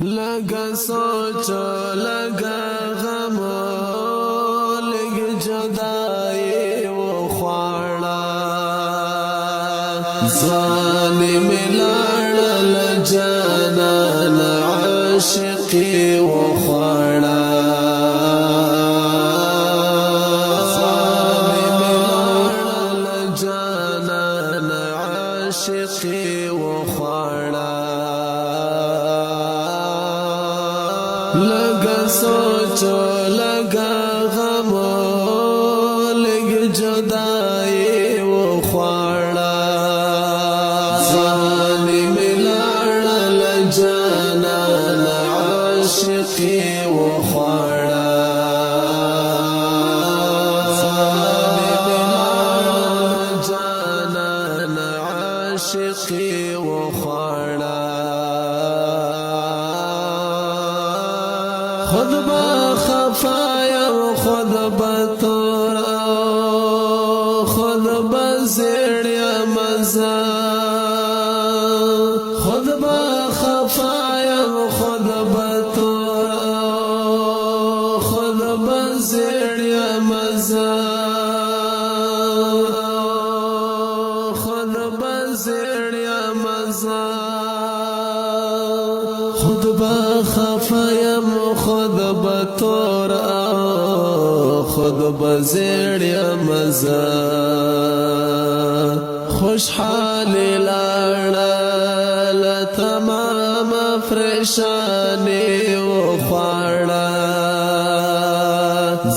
لگا سوچ لگا غم لگ جدائی و خوارا ظالم لڑل جانان عاشقی و خوارا ظالم لڑل جانان عاشقی و خوارا لگا سوچ لگا غم لگ جدائی و خوارا ظالم لڑل جانان عاشقی و خوارا ظالم لڑل جانان عاشقی و خوارا خود با خفایا و خود با تورا خود با زیڑیا مزا خود با خفایا و خود با تورا خود با زیڑیا مزا خود با زیڑیا مزا خود با خفایم خود با تورا خود با زیڑیا مزا خوشحالی لڑل تمام پریشانی و خوارا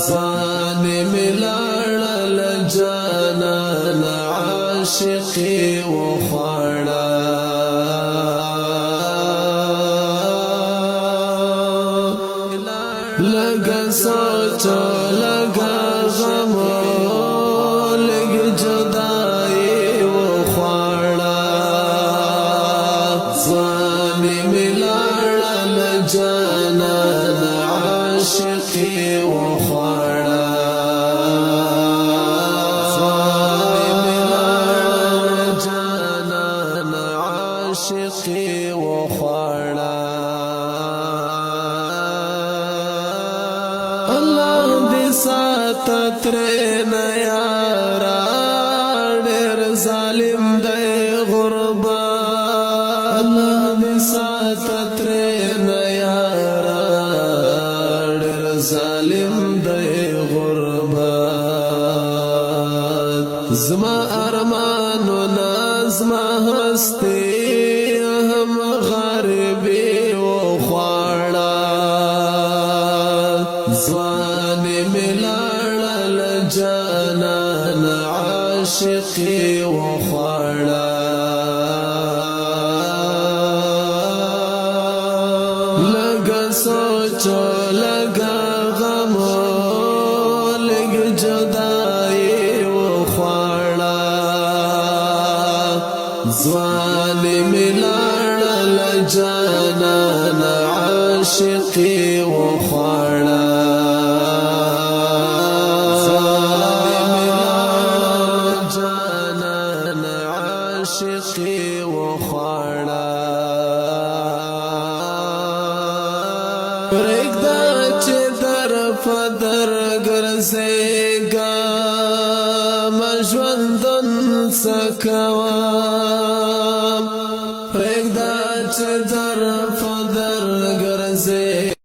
ظالم لڑل جانان عاشقی و خوارا لگا سوچ لگا غم لگ جدائی و خوارا ظالم لڑل جانان عاشقی و خوارا ظالم لڑل جانان عاشقی و خوارا اللہ دی سات ترین یارا دیر ظالم دے غربا اللہ دی سات ترین یارا دیر ظالم دے غربا زما ارمان و نازما ہستی ہم غربی و خوارا ظالم لڑل جانان عاشقی و خوارا لگا سوچ لگا غم لگ جدائی و خوارا ظالم لڑل جانان عاشقی و خوارا عاشقی و خوارا پرگدا چه در پدر گرزیگا مجوندن سکوام پرگدا چه در پدر گرزیگا